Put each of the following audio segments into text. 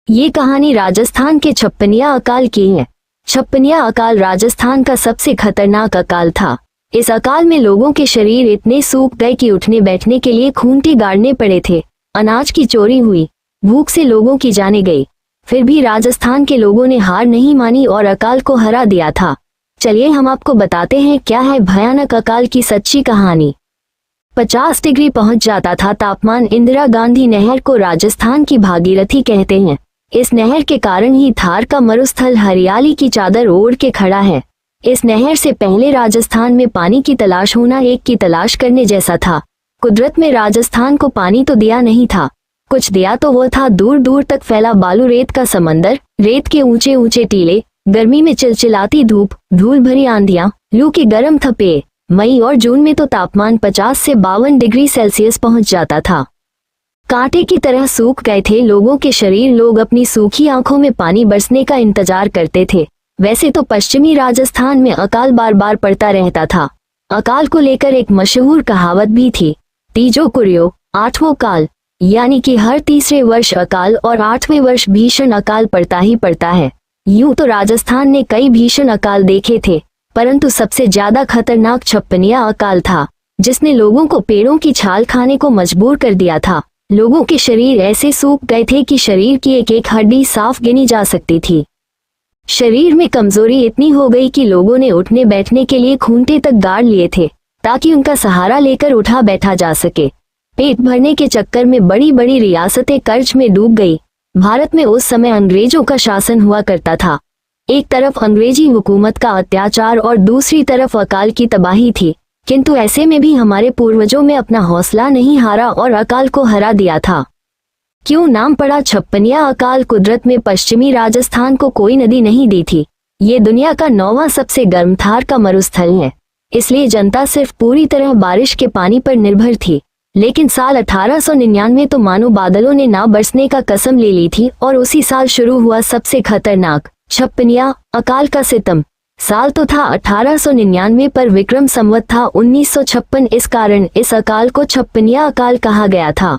ये कहानी राजस्थान के छप्पनिया अकाल की है। छप्पनिया अकाल राजस्थान का सबसे खतरनाक अकाल था। इस अकाल में लोगों के शरीर इतने सूख गए कि उठने बैठने के लिए खूंटे गाड़ने पड़े थे। अनाज की चोरी हुई, भूख से लोगों की जानें गई। फिर भी राजस्थान के लोगों ने हार नहीं मानी और अकाल को हरा दिया था। चलिए हम आपको बताते हैं क्या है भयानक अकाल की सच्ची कहानी। 50 डिग्री पहुंच जाता था तापमान। इंदिरा गांधी नहर को राजस्थान की भागीरथी कहते हैं। इस नहर के कारण ही थार का मरुस्थल हरियाली की चादर ओढ़ के खड़ा है। इस नहर से पहले राजस्थान में पानी की तलाश होना एक की तलाश करने जैसा था। कुदरत में राजस्थान को पानी तो दिया नहीं था, कुछ दिया तो वो था दूर दूर तक फैला बालू रेत का समंदर, रेत के ऊंचे ऊंचे टीले, गर्मी में चिलचिलाती धूप, धूल भरी आंधियां, लू के गर्म थपे। मई और जून में तो तापमान 50 से 52 डिग्री सेल्सियस पहुंच जाता था। कांटे की तरह सूख गए थे लोगों के शरीर। लोग अपनी सूखी आंखों में पानी बरसने का इंतजार करते थे। वैसे तो पश्चिमी राजस्थान में अकाल बार बार पड़ता रहता था। अकाल को लेकर एक मशहूर कहावत भी थी, तीजो कुर्यो आठवां काल, यानी कि हर तीसरे वर्ष अकाल और 8वें वर्ष भीषण अकाल पड़ता ही पड़ता है। यूं तो राजस्थान ने कई भीषण अकाल देखे थे, परंतु सबसे ज्यादा खतरनाक छप्पनिया अकाल था, जिसने लोगों को पेड़ों की छाल खाने को मजबूर कर दिया था। लोगों के शरीर ऐसे सूख गए थे कि शरीर की एक एक हड्डी साफ गिनी जा सकती थी। शरीर में कमजोरी इतनी हो गई कि लोगों ने उठने बैठने के लिए खूंटे तक गाड़ लिए थे, ताकि उनका सहारा लेकर उठा बैठा जा सके। पेट भरने के चक्कर में बड़ी बड़ी रियासतें कर्ज में डूब गई। भारत में उस समय अंग्रेजों का शासन हुआ करता था। एक तरफ अंग्रेजी हुकूमत का अत्याचार और दूसरी तरफ अकाल की तबाही थी, किंतु ऐसे में भी हमारे पूर्वजों में अपना हौसला नहीं हारा और अकाल को हरा दिया था। क्यों नाम पड़ा छप्पनिया अकाल? कुदरत में पश्चिमी राजस्थान को कोई नदी नहीं दी थी। ये दुनिया का 9वां सबसे गर्म थार का मरुस्थल है, इसलिए जनता सिर्फ पूरी तरह बारिश के पानी पर निर्भर थी। लेकिन साल 1899 तो मानो बादलों ने ना बरसने का कसम ले ली थी और उसी साल शुरू हुआ सबसे खतरनाक छप्पनिया अकाल का सितम। साल तो था 1899 पर विक्रम संवत था 1956। इस कारण इस अकाल को छप्पनिया अकाल कहा गया था।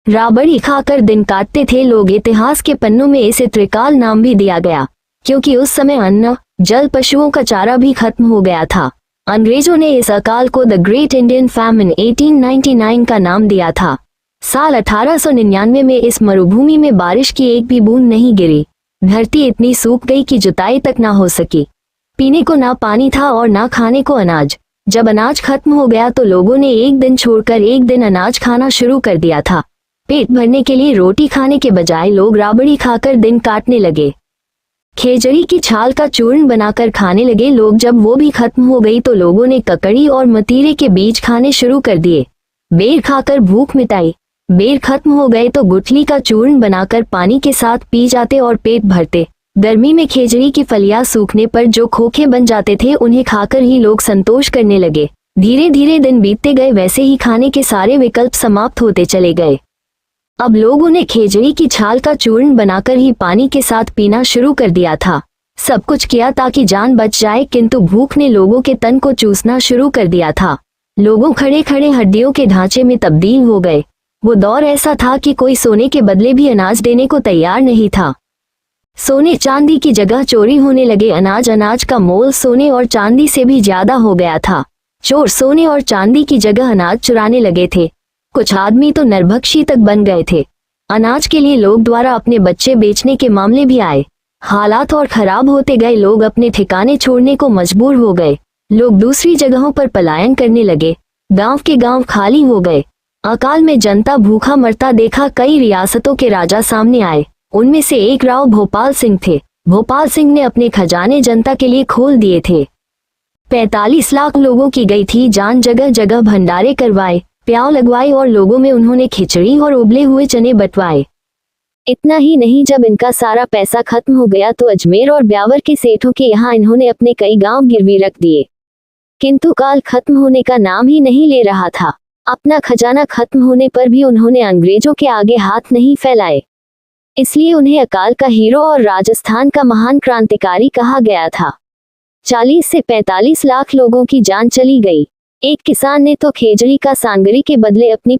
राबड़ी खाकर दिन काटते थे लोग। इतिहास के पन्नों में इसे त्रिकाल नाम भी दिया गया, क्योंकि उस समय अन्न, जल, पशुओं का चारा भी खत्म हो गया था। अंग्रेजों ने इस अकाल को द ग्रेट इंडियन फैमिन 1899 का नाम दिया था। साल 1899 में इस मरुभूमि में बारिश की एक भी बूंद नहीं गिरी। धरती इतनी सूख गई कि जुताई तक ना हो सकी। पीने को ना पानी था और ना खाने को अनाज। जब अनाज खत्म हो गया तो लोगों ने एक दिन छोड़कर एक दिन अनाज खाना शुरू कर दिया था। पेट भरने के लिए रोटी खाने के बजाय लोग राबड़ी खाकर दिन काटने लगे। खेजड़ी की छाल का चूर्ण बनाकर खाने लगे लोग। जब वो भी खत्म हो गई तो लोगों ने ककड़ी और मतीरे के बीज खाने शुरू कर दिए। बेर खाकर भूख मिटाई। बेर खत्म हो गए तो गुठली का चूर्ण बनाकर पानी के साथ पी जाते और पेट भरते। गर्मी में खेजड़ी की फलियां सूखने पर जो खोखे बन जाते थे उन्हें खाकर ही लोग संतोष करने लगे। धीरे धीरे दिन बीतते गए, वैसे ही खाने के सारे विकल्प समाप्त होते चले गए। अब लोगों ने खेजड़ी की छाल का चूर्ण बनाकर ही पानी के साथ पीना शुरू कर दिया था। सब कुछ किया ताकि जान बच जाए, किंतु भूख ने लोगों के तन को चूसना शुरू कर दिया था। लोगों खड़े खड़े हड्डियों के ढांचे में तब्दील हो गए। वो दौर ऐसा था कि कोई सोने के बदले भी अनाज देने को तैयार नहीं था। सोने चांदी की जगह चोरी होने लगे। अनाज का मोल सोने और चांदी से भी ज्यादा हो गया था। चोर सोने और चांदी की जगह अनाज चुराने लगे थे। कुछ आदमी तो नरभक्षी तक बन गए थे। अनाज के लिए लोग द्वारा अपने बच्चे बेचने के मामले भी आए। हालात और खराब होते गए। लोग अपने ठिकाने छोड़ने को मजबूर हो गए। लोग दूसरी जगहों पर पलायन करने लगे। गांव के गांव खाली हो गए। अकाल में जनता भूखा मरता देखा। कई रियासतों के राजा सामने आए। उनमें से एक राव भोपाल सिंह थे। भोपाल सिंह ने अपने खजाने जनता के लिए खोल दिए थे। 45 लाख लोगों की गई थी जान। जगह जगह भंडारे करवाए, प्याव लगवाए और लोगों में उन्होंने खिचड़ी और उबले हुए चने बंटवाए। इतना ही नहीं, जब इनका सारा पैसा खत्म हो गया तो अजमेर और ब्यावर के सेठों के यहाँ इन्होंने अपने कई गांव गिरवी रख दिए। किंतु काल खत्म होने का नाम ही नहीं ले रहा था। अपना खजाना खत्म होने पर भी उन्होंने अंग्रेजों के आगे हाथ नहीं फैलाए, इसलिए उन्हें अकाल का हीरो और राजस्थान का महान क्रांतिकारी कहा गया था। 40 से 45 लाख लोगों की जान चली गई। एक किसान ने तो खेजड़ी का सांगरी के बदले अपनी